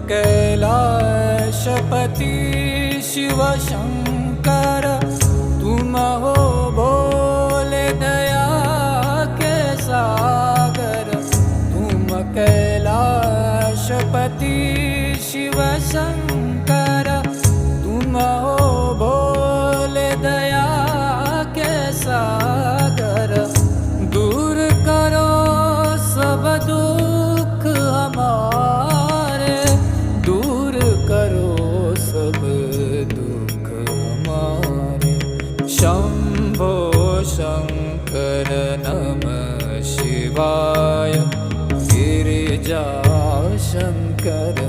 कैलाशपति शिव शंकर, तुम हो भोले दया के सागर। तुम कैलाशपति शिव शंकर, तुम हो भोले दया के सागर। दूर करो सब दुख हमारे, दूर करो सब दुख हमारे। शंभो शंकर नमः शिवाय, गिरिजा शंकर